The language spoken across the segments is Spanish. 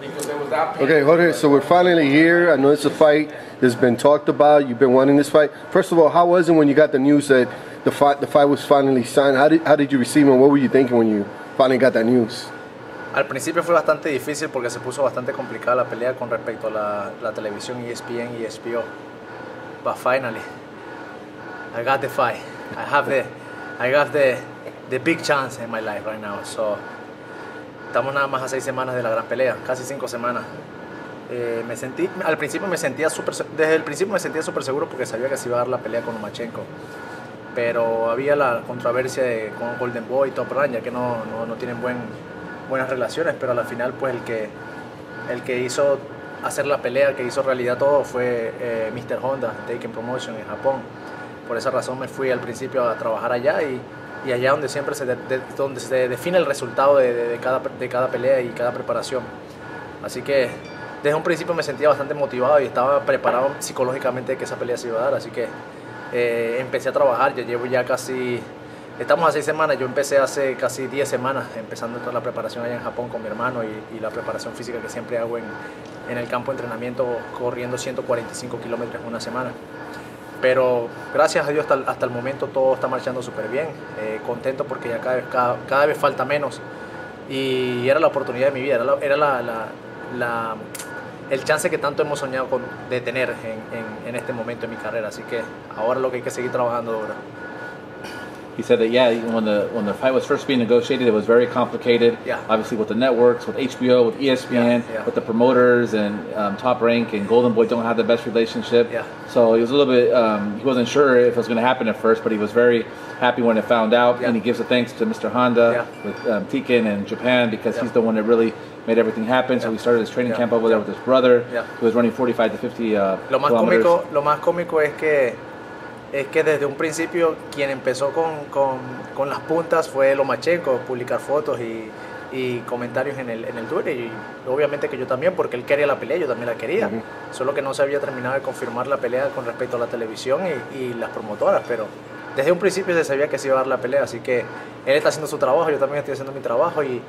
because there was that. Okay, Jorge, so we're finally here. I know it's a fight that's been talked about. You've been wanting this fight. First of all, how was it when you got the news that the fight was finally signed? How did you receive it? What were you thinking when you finally got that news? Al principio fue bastante difícil porque se puso bastante complicada la pelea con respecto a la televisión ESPN y ESPN. But finally, I got the fight. I got the big chance in my life right now. So, estamos nada más a 6 semanas de la gran pelea, casi 5 semanas. Al principio desde el principio me sentía súper seguro porque sabía que se iba a dar la pelea con Lomachenko. Pero había la controversia con Golden Boy y Top Rank, ya que no tienen buenas relaciones, pero al final pues el que hizo hacer la pelea, que hizo realidad todo fue Mr. Honda, Taken Promotion en Japón. Por esa razón me fui al principio a trabajar allá y allá donde siempre donde se define el resultado de cada pelea y cada preparación. Así que desde un principio me sentía bastante motivado y estaba preparado psicológicamente de que esa pelea se iba a dar, así que empecé a trabajar. Ya llevo estamos a 6 semanas, yo empecé hace casi 10 semanas empezando toda la preparación allá en Japón con mi hermano y la preparación física que siempre hago en el campo de entrenamiento, corriendo 145 kilómetros en una semana. Pero gracias a Dios hasta el momento todo está marchando súper bien, contento porque ya cada vez falta menos y era la oportunidad de mi vida, era el chance que tanto hemos soñado de tener en este momento en mi carrera, así que ahora lo que hay que seguir trabajando duro. He said that, yeah, when the fight was first being negotiated, it was very complicated. Yeah. Obviously, with the networks, with HBO, with ESPN, with the promoters, and Top Rank and Golden Boy don't have the best relationship. Yeah. So he was a little bit, he wasn't sure if it was going to happen at first, but he was very happy when it found out. Yeah. And he gives the thanks to Mr. Honda with Tiene and Japan because he's the one that really made everything happen. So he started his training camp over there with his brother, who was running 45 to 50 kilometers. Lo más cómico es que desde un principio quien empezó con las puntas fue Lomachenko, publicar fotos y comentarios en el Twitter, y obviamente que yo también, porque él quería la pelea, yo también la quería, solo que no se había terminado de confirmar la pelea con respecto a la televisión y las promotoras, pero desde un principio se sabía que se iba a dar la pelea, así que él está haciendo su trabajo, yo también estoy haciendo mi trabajo y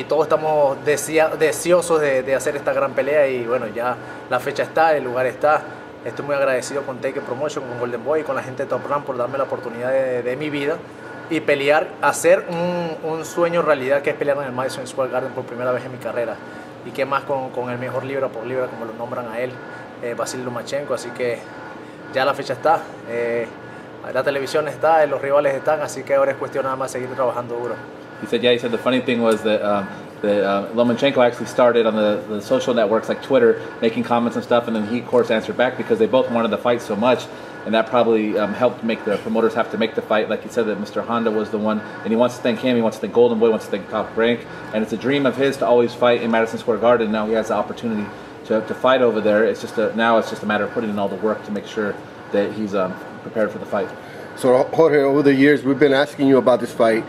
todos estamos deseosos de hacer esta gran pelea y bueno, ya la fecha está, el lugar está. Estoy muy agradecido con Taken Promotion, con Golden Boy y con la gente de Top Rank por darme la oportunidad de mi vida y pelear, hacer un sueño realidad, que es pelear en el Madison Square Garden por primera vez en mi carrera. Y qué más con el mejor libra por libra, como lo nombran a él, Vasyl Lomachenko. Así que ya la fecha está, la televisión está, los rivales están, así que ahora es cuestión nada más seguir trabajando duro. He said the funny thing was that Lomachenko actually started on the social networks like Twitter, making comments and stuff, and then he, of course, answered back because they both wanted the fight so much, and that probably helped make the promoters have to make the fight. Like he said, that Mr. Honda was the one, and he wants to thank him, he wants to thank Golden Boy, wants to thank Top Rank, and it's a dream of his to always fight in Madison Square Garden. Now he has the opportunity to fight over there. Now it's just a matter of putting in all the work to make sure that he's prepared for the fight. So, Jorge, over the years, we've been asking you about this fight.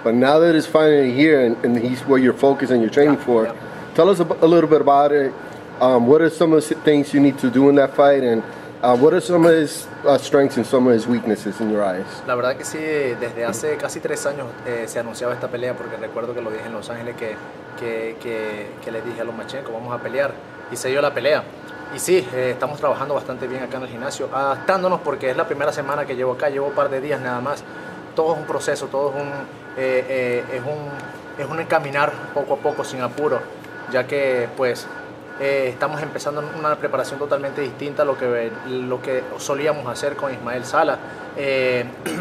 But now that it's finally here and he's where you're focused and you're training for, tell us a little bit about it. What are some of the things you need to do in that fight, and what are some of his strengths and some of his weaknesses in your eyes? La verdad que sí, desde hace casi 3 años se anunciaba esta pelea, porque recuerdo que lo dije en Los Ángeles que le dije a Lomachenko, vamos a pelear, y se dio la pelea. Y sí, estamos trabajando bastante bien acá en el gimnasio, adaptándonos porque es la primera semana que llevo acá, llevo un par de días nada más. Todo es un proceso, todo es un encaminar poco a poco, sin apuro, ya que pues estamos empezando una preparación totalmente distinta a lo que solíamos hacer con Ismael Sala.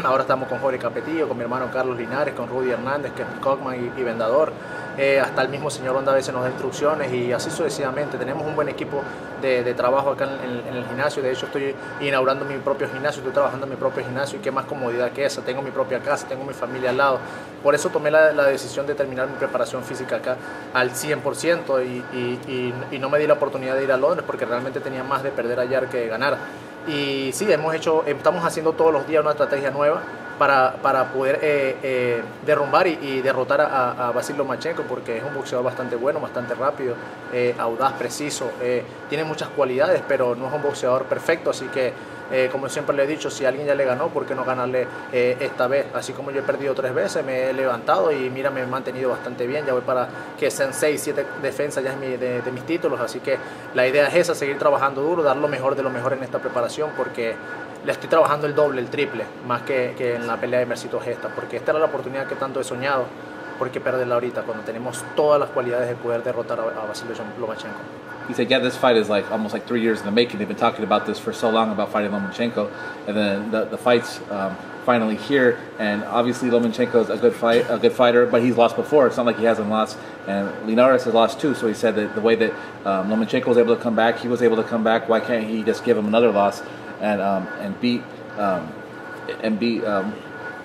Ahora estamos con Jorge Capetillo, con mi hermano Jorge Linares, con Rudy Hernández, que es mi cockman y vendedor. Hasta el mismo señor Honda a veces nos da instrucciones y así sucesivamente. Tenemos un buen equipo de trabajo acá en el gimnasio. De hecho, estoy inaugurando mi propio gimnasio, estoy trabajando en mi propio gimnasio, y qué más comodidad que esa. Tengo mi propia casa, tengo mi familia al lado. Por eso tomé la decisión de terminar mi preparación física acá al 100% y no me di la oportunidad de ir a Londres porque realmente tenía más de perder allá que de ganar. Y sí, estamos haciendo todos los días una estrategia nueva para poder derrumbar y derrotar a Vasyl Lomachenko, porque es un boxeador bastante bueno, bastante rápido, audaz, preciso, tiene muchas cualidades, pero no es un boxeador perfecto, así que como siempre le he dicho, si alguien ya le ganó, ¿por qué no ganarle esta vez? Así como yo he perdido 3 veces, me he levantado y mira, me he mantenido bastante bien. Ya voy para que sean 6, 7 defensas ya de mis títulos, así que la idea es esa, seguir trabajando duro, dar lo mejor de lo mejor en esta preparación, porque le estoy trabajando el doble, el triple, más que en la pelea de Mercito Gesta, porque esta era la oportunidad que tanto he soñado. ¿Por qué perderla ahorita cuando tenemos todas las cualidades de poder derrotar a Vasyl Lomachenko? He said, yeah, this fight is like almost like 3 years in the making. They've been talking about this for so long, about fighting Lomachenko, and then the fight's finally here. And obviously Lomachenko is a good fighter, but he's lost before. It's not like he hasn't lost. And Linares has lost too. So he said that the way that Lomachenko was able to come back, he was able to come back. Why can't he just give him another loss and beat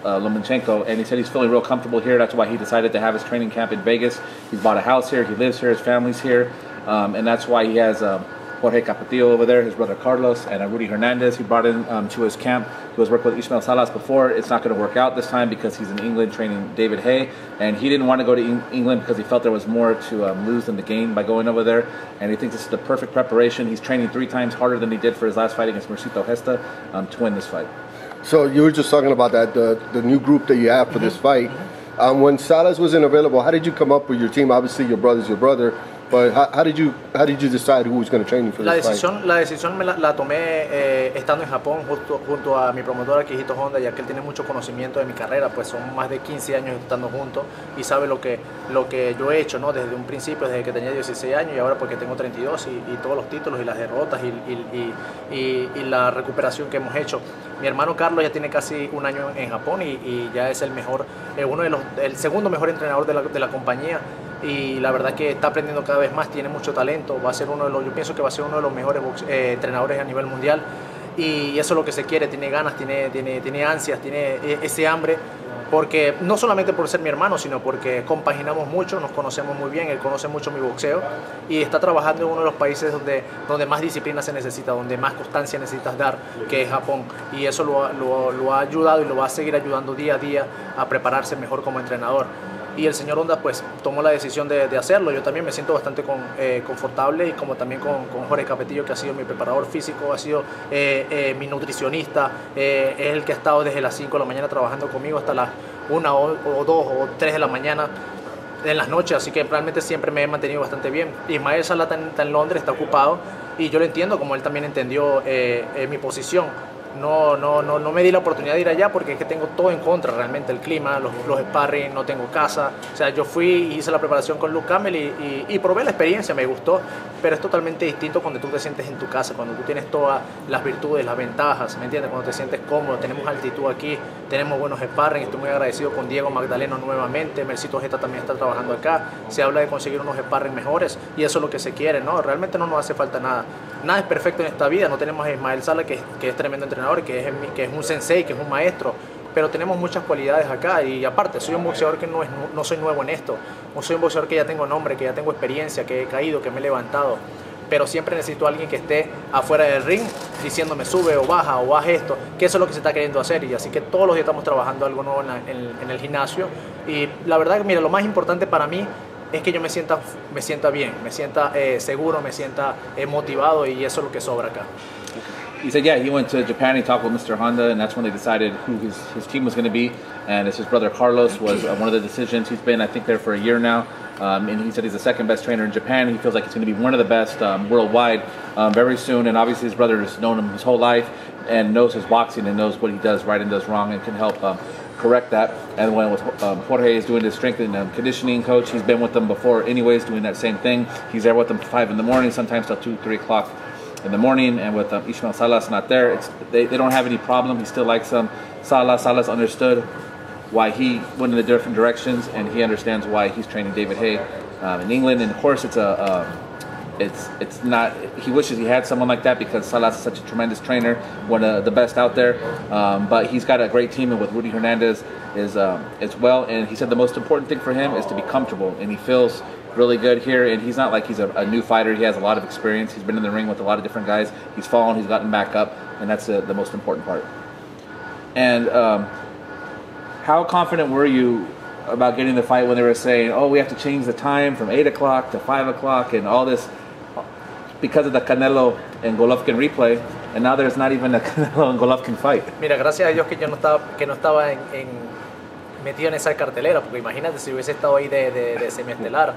Lomachenko? And he said he's feeling real comfortable here. That's why he decided to have his training camp in Vegas. He's bought a house here. He lives here. His family's here. And that's why he has Jorge Capetillo over there, his brother Carlos, and Rudy Hernandez. He brought in to his camp. He was working with Ismael Salas before. It's not going to work out this time because he's in England training David Haye. And he didn't want to go to England because he felt there was more to lose than to gain by going over there. And he thinks this is the perfect preparation. He's training 3 times harder than he did for his last fight against Mercito Gesta to win this fight. So you were just talking about that, the new group that you have for this fight. When Salas wasn't available, how did you come up with your team? Obviously, your brother's your brother, but how did you decide who was going to train you for this fight? La decisión la tomé estando en Japón junto a mi promotor Akihito Honda, ya que él tiene mucho conocimiento de mi carrera, pues son más de 15 años estando juntos y sabe lo que yo he hecho, ¿no? Desde un principio, desde que tenía 16 años y ahora porque tengo 32 y todos los títulos y las derrotas y la recuperación que hemos hecho. Mi hermano Carlos ya tiene casi un año en Japón y ya es el mejor, el segundo mejor entrenador de la compañía. Y la verdad que está aprendiendo cada vez más, tiene mucho talento, yo pienso que va a ser uno de los mejores entrenadores a nivel mundial y eso es lo que se quiere, tiene ganas, tiene ansias, tiene ese hambre, porque no solamente por ser mi hermano, sino porque compaginamos mucho, nos conocemos muy bien, él conoce mucho mi boxeo y está trabajando en uno de los países donde más disciplina se necesita, donde más constancia necesitas dar, que es Japón, y eso lo ha ayudado y lo va a seguir ayudando día a día a prepararse mejor como entrenador. Y el señor Honda pues tomó la decisión de hacerlo. Yo también me siento bastante confortable y como también con Jorge Capetillo, que ha sido mi preparador físico, ha sido mi nutricionista, es el que ha estado desde las 5 de la mañana trabajando conmigo hasta las 1 o 2 o 3 de la mañana en las noches, así que realmente siempre me he mantenido bastante bien. Ismael Salas está en Londres, está ocupado y yo lo entiendo, como él también entendió mi posición. No me di la oportunidad de ir allá porque es que tengo todo en contra, realmente el clima, los sparring, no tengo casa. O sea, yo fui y hice la preparación con Luke Campbell y probé la experiencia, me gustó, pero es totalmente distinto cuando tú te sientes en tu casa, cuando tú tienes todas las virtudes, las ventajas, ¿me entiendes? Cuando te sientes cómodo, tenemos altitud aquí, tenemos buenos sparring, estoy muy agradecido con Diego Magdaleno nuevamente, Mercito Gesta también está trabajando acá, se habla de conseguir unos sparring mejores y eso es lo que se quiere, ¿no? Realmente no nos hace falta nada. Nada es perfecto en esta vida, no tenemos a Ismael Salas, que es tremendo entrenador, que es un sensei, que es un maestro, pero tenemos muchas cualidades acá y aparte soy un boxeador que no soy nuevo en esto, no soy un boxeador que ya tengo nombre, que ya tengo experiencia, que he caído, que me he levantado, pero siempre necesito a alguien que esté afuera del ring diciéndome sube o baja esto, que eso es lo que se está queriendo hacer y así que todos los días estamos trabajando algo nuevo en el gimnasio y la verdad que mira, lo más importante para mí es que yo me sienta bien, me sienta seguro, me sienta motivado y eso es lo que sobra acá. He said, yeah, he went to Japan, he talked with Mr. Honda, and that's when they decided who his team was going to be. And it's his brother Carlos was one of the decisions. He's been, I think, there for a year now. And he said he's the second best trainer in Japan. He feels like he's going to be one of the best worldwide very soon. And obviously his brother has known him his whole life and knows his boxing and knows what he does right and does wrong and can help correct that. And when Jorge is doing his strength and conditioning coach, he's been with them before anyways, doing that same thing. He's there with them 5 in the morning, sometimes till 2, 3 o'clock in the morning. And with Ismael Salas not there, they don't have any problem. He still likes them. Salas understood why he went in the different directions, and he understands why he's training David Haye in England. And of course, it's not. He wishes he had someone like that because Salas is such a tremendous trainer, one of the best out there. But he's got a great team, and with Rudy Hernandez as well. And he said the most important thing for him is to be comfortable, and he feels really good here. And he's not like he's a new fighter. He has a lot of experience. He's been in the ring with a lot of different guys. He's fallen. He's gotten back up, and that's the most important part. And how confident were you about getting the fight when they were saying, oh, we have to change the time from 8 o'clock to 5 o'clock and all this because of the Canelo and Golovkin replay? and now there's not even a Canelo and Golovkin fight. Mira, gracias a Dios que yo no estaba metido en esa cartelera, porque imagínate si hubiese estado ahí de semiestelar,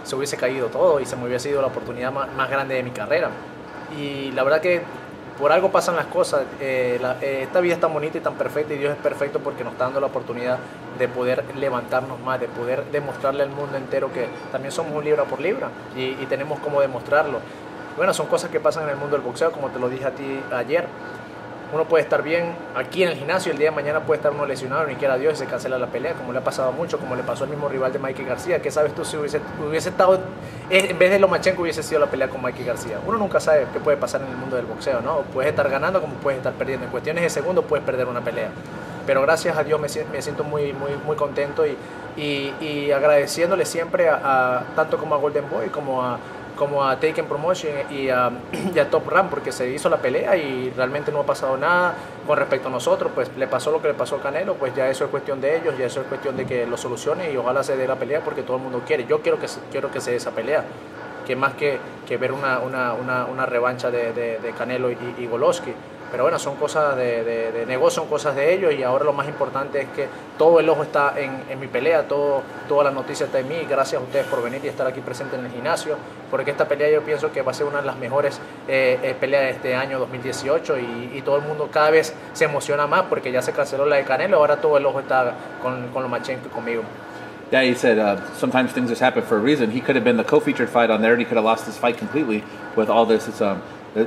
se hubiese caído todo y se me hubiese sido la oportunidad más grande de mi carrera. Y la verdad que por algo pasan las cosas. Esta vida es tan bonita y tan perfecta, y Dios es perfecto porque nos está dando la oportunidad de poder levantarnos más, de poder demostrarle al mundo entero que también somos un libra por libra y tenemos cómo demostrarlo. Bueno, son cosas que pasan en el mundo del boxeo, como te lo dije a ti ayer. Uno puede estar bien aquí en el gimnasio y el día de mañana puede estar uno lesionado, ni quiera Dios, y se cancela la pelea, como le ha pasado mucho, como le pasó al mismo rival de Mikey García. ¿Qué sabes tú si hubiese estado, en vez de Lomachenko, hubiese sido la pelea con Mikey García? Uno nunca sabe qué puede pasar en el mundo del boxeo, ¿no? Puedes estar ganando como puedes estar perdiendo. En cuestiones de segundos puedes perder una pelea. Pero gracias a Dios me siento muy contento y agradeciéndole siempre tanto como a Golden Boy como a Taken Promotion y a Top Rank, porque se hizo la pelea y realmente no ha pasado nada con respecto a nosotros. Pues le pasó lo que le pasó a Canelo, pues ya eso es cuestión de ellos, ya eso es cuestión de que lo solucione y ojalá se dé la pelea porque todo el mundo quiere. Yo quiero que se dé esa pelea, que más que ver una revancha de Canelo y Golovkin. Pero bueno, son cosas de negocio, son cosas de ellos, y ahora lo más importante es que todo el ojo está en mi pelea, toda la noticia está en mí. Gracias a ustedes por venir y estar aquí presente en el gimnasio, porque esta pelea yo pienso que va a ser una de las mejores peleas de este año 2018 y todo el mundo cada vez se emociona más porque ya se canceló la de Canelo, ahora todo el ojo está con Lomachenko y conmigo. Yeah, he said sometimes things just happen for a reason. He could have been the co-featured fight on there, and he could have lost his fight completely with all this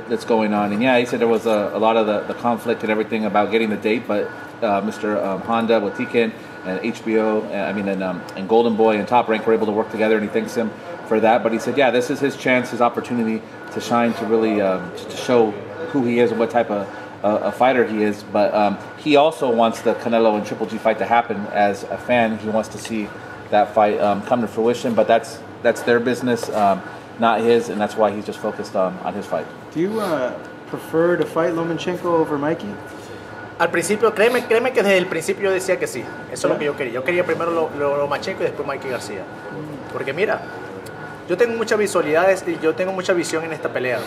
that's going on. And yeah, he said there was a lot of the conflict and everything about getting the date, but Mr. Honda with Tiene and HBO, and Golden Boy and Top Rank were able to work together, and he thanks him for that. But he said, yeah, this is his chance, his opportunity to shine, to really to show who he is and what type of a fighter he is. But he also wants the Canelo and Triple G fight to happen. As a fan, he wants to see that fight come to fruition, but that's their business, not his, and that's why he's just focused on his fight. Do you prefer to fight Lomachenko over Mikey? Al principio, créeme que desde el principio yo decía que sí. Eso es lo que yo quería. Yo quería primero Lomachenko y después Mikey García. Porque mira, yo tengo muchas visualidades y yo tengo mucha visión en esta pelea.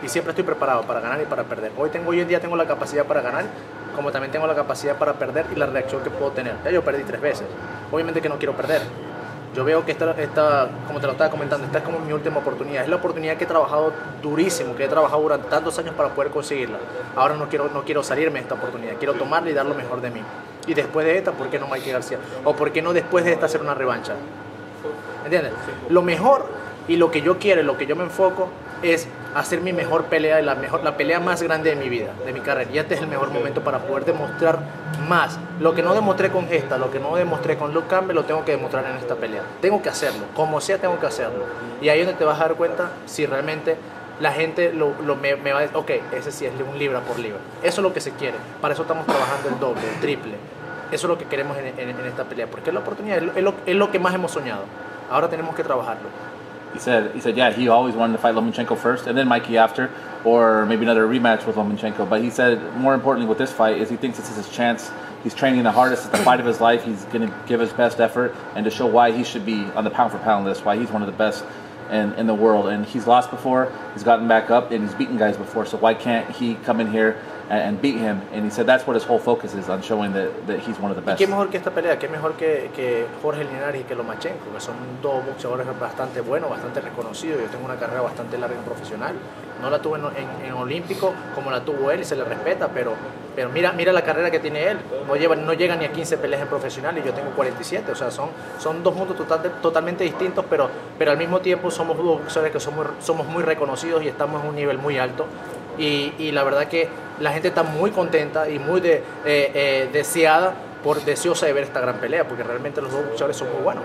Y siempre estoy preparado para ganar y para perder. Hoy en día tengo la capacidad para ganar, como también tengo la capacidad para perder y la reacción que puedo tener. Ya yo perdí 3 veces. Obviamente que no quiero perder. Yo veo que esta, como te lo estaba comentando, esta es como mi última oportunidad. Es la oportunidad que he trabajado durísimo, que he trabajado durante tantos años para poder conseguirla. Ahora no quiero salirme de esta oportunidad. Quiero tomarla y dar lo mejor de mí. Y después de esta, ¿por qué no Mikey García? O ¿por qué no después de esta hacer una revancha? ¿Entiendes? Lo mejor y lo que yo quiero, lo que yo me enfoco es hacer mi mejor pelea, la pelea más grande de mi vida, de mi carrera. Y este es el mejor momento para poder demostrar más. Lo que no demostré con esta, lo que no demostré con Luke Campbell, lo tengo que demostrar en esta pelea. Tengo que hacerlo, como sea tengo que hacerlo. Y ahí es donde te vas a dar cuenta si realmente la gente me va a decir, ok, ese sí es un libra por libra. Eso es lo que se quiere. Para eso estamos trabajando el doble, el triple. Eso es lo que queremos en esta pelea, porque es la oportunidad, es lo que más hemos soñado. Ahora tenemos que trabajarlo. He said, yeah, he always wanted to fight Lomachenko first and then Mikey after, or maybe another rematch with Lomachenko. But he said, more importantly with this fight, is he thinks this is his chance. He's training the hardest. It's the fight of his life. He's going to give his best effort and to show why he should be on the pound-for-pound list, why he's one of the best in the world. And he's lost before, he's gotten back up, and he's beaten guys before. So why can't he come in here and beat him? And he said that's what his whole focus is, on showing that he's one of the best. ¿Y qué mejor que esta pelea? ¿Qué mejor que Jorge Linares y que Lomachenko? Que son dos boxeadores bastante buenos, bastante reconocidos. Yo tengo una carrera bastante larga en profesional. No la tuve en olímpico como la tuvo él y se le respeta, pero mira la carrera que tiene él. No llega ni a 15 peleas en profesional y yo tengo 47. O sea, son dos mundos totalmente distintos, pero al mismo tiempo somos dos boxeadores que somos muy reconocidos y estamos en un nivel muy alto. Y la verdad que la gente está muy contenta y muy deseosa de ver esta gran pelea, porque realmente los dos boxeadores son muy buenos.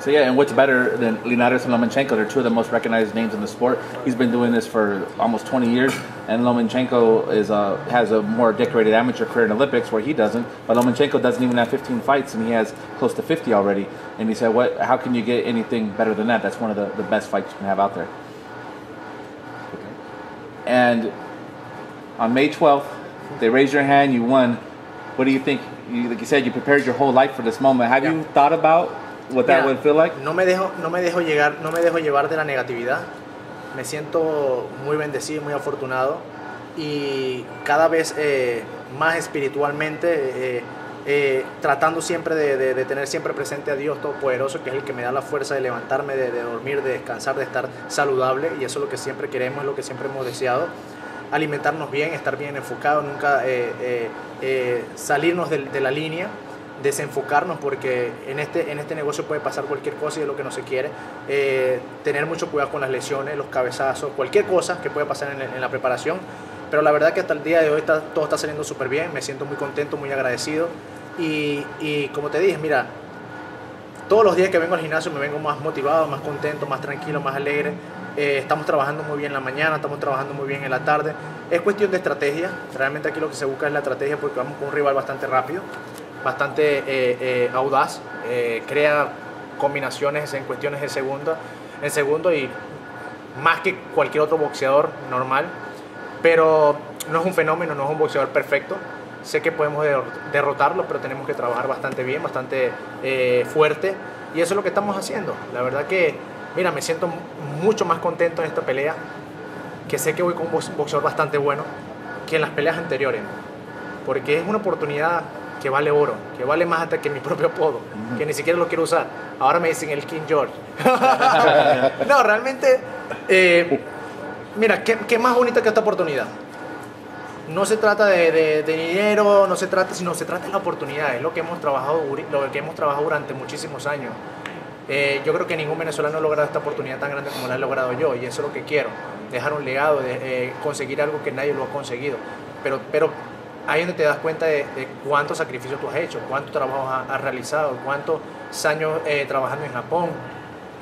So yeah, and what's better than Linares and Lomachenko? They're two of the most recognized names in the sport. He's been doing this for almost 20 years, and Lomachenko has a more decorated amateur career in Olympics where he doesn't. But Lomachenko doesn't even have 15 fights, and he has close to 50 already. And he said, how can you get anything better than that? That's one of the best fights you can have out there. And on May 12th, they raised your hand, you won. What do you think? Like you said, you prepared your whole life for this moment. Have you thought about what that would feel like? No me dejo llevar de la negatividad. Me siento muy bendecido, muy afortunado, y cada vez más espiritualmente, tratando siempre de tener siempre presente a Dios Todopoderoso, que es el que me da la fuerza de levantarme, de dormir, de descansar, de estar saludable, y eso es lo que siempre queremos, es lo que siempre hemos deseado. Alimentarnos bien, estar bien enfocados, nunca salirnos de la línea, desenfocarnos, porque en este negocio puede pasar cualquier cosa y es lo que no se quiere. Tener mucho cuidado con las lesiones, los cabezazos, cualquier cosa que pueda pasar en la preparación. Pero la verdad que hasta el día de hoy todo está saliendo súper bien, me siento muy contento, muy agradecido. Y como te dije, mira, todos los días que vengo al gimnasio me vengo más motivado, más contento, más tranquilo, más alegre. Estamos trabajando muy bien en la mañana, estamos trabajando muy bien en la tarde. Es cuestión de estrategia, realmente aquí lo que se busca es la estrategia, porque vamos con un rival bastante rápido, bastante audaz, crea combinaciones en cuestiones de segundo y más que cualquier otro boxeador normal, pero no es un fenómeno, no es un boxeador perfecto. Sé que podemos derrotarlo, pero tenemos que trabajar bastante bien, bastante fuerte, y eso es lo que estamos haciendo. La verdad que, mira, me siento mucho más contento en esta pelea, que sé que voy con un boxeador bastante bueno, que en las peleas anteriores, porque es una oportunidad que vale oro, que vale más hasta que mi propio apodo, que ni siquiera lo quiero usar. Ahora me dicen el King George. No, realmente, mira, ¿qué más bonita que esta oportunidad? No se trata de dinero, sino se trata de la oportunidad, es lo que hemos trabajado durante muchísimos años. Yo creo que ningún venezolano ha logrado esta oportunidad tan grande como la he logrado yo, y eso es lo que quiero, dejar un legado, conseguir algo que nadie lo ha conseguido. Pero ahí es donde te das cuenta de cuántos sacrificios tú has hecho, cuánto trabajo has realizado, cuántos años trabajando en Japón,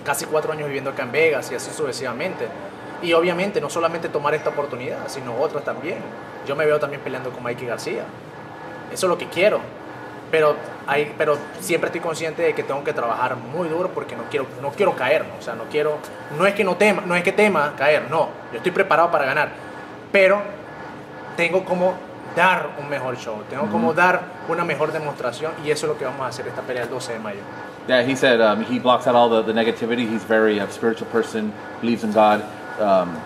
casi 4 años viviendo acá en Vegas y así sucesivamente. Y obviamente no solamente tomar esta oportunidad, sino otras también. Yo me veo también peleando con Mikey García. Eso es lo que quiero. Pero siempre estoy consciente de que tengo que trabajar muy duro, porque no quiero caer, ¿no? O sea, no es que tema caer, no. Yo estoy preparado para ganar. Pero tengo como dar un mejor show, tengo como dar una mejor demostración, y eso es lo que vamos a hacer esta pelea el 12 de mayo. Yeah, he said he blocks out all the negativity. He's very spiritual person, believes in God,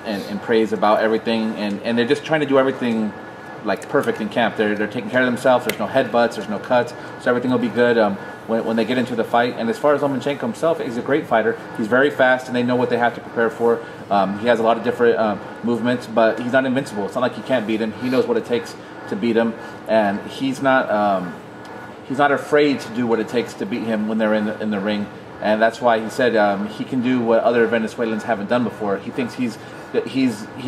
and prays about everything. And they're just trying to do everything like perfect in camp. They're taking care of themselves. There's no headbutts, there's no cuts, so everything will be good when they get into the fight. And as far as Lomachenko himself, he's a great fighter. He's very fast, and they know what they have to prepare for. He has a lot of different movements, but he's not invincible. It's not like you can't beat him. He knows what it takes to beat him, and he's not afraid to do what it takes to beat him when they're in the ring. And that's why he said he can do what other Venezuelans haven't done before. He thinks he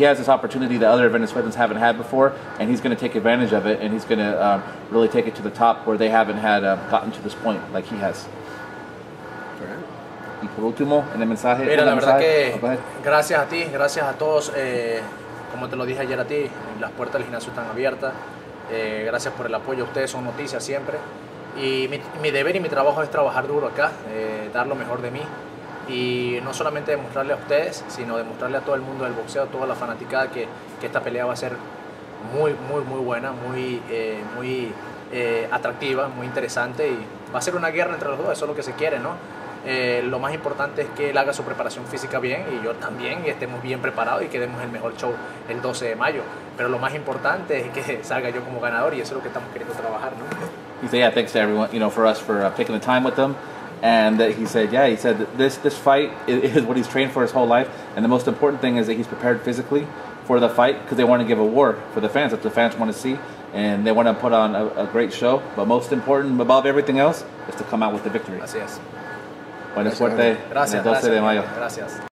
has this opportunity that other Venezuelans haven't had before, and he's going to take advantage of it, and he's going to really take it to the top where they haven't had gotten to this point like he has. Y por último, en el mensaje. Mira, la verdad que gracias a ti, gracias a todos. Como te lo dije ayer a ti, las puertas del gimnasio están abiertas. Gracias por el apoyo. Ustedes son noticias siempre. Y mi deber y mi trabajo es trabajar duro acá, dar lo mejor de mí. Y no solamente demostrarle a ustedes, sino demostrarle a todo el mundo del boxeo, a toda la fanaticada, que esta pelea va a ser muy buena, muy atractiva, muy interesante, y va a ser una guerra entre los dos. Eso es lo que se quiere, ¿no? Lo más importante es que él haga su preparación física bien, y yo también, y estemos bien preparados y que demos el mejor show el 12 de mayo. Pero lo más importante es que salga yo como ganador, y eso es lo que estamos queriendo trabajar, ¿no? He said, yeah, thanks to everyone, for us for taking the time with them. And he said this fight is what he's trained for his whole life, and the most important thing is that he's prepared physically for the fight, because they want to give a war for the fans that the fans want to see, and they want to put on a great show. But most important, above everything else, is to come out with the victory. Así es. Buena suerte. Gracias. El 12 de mayo. Gracias.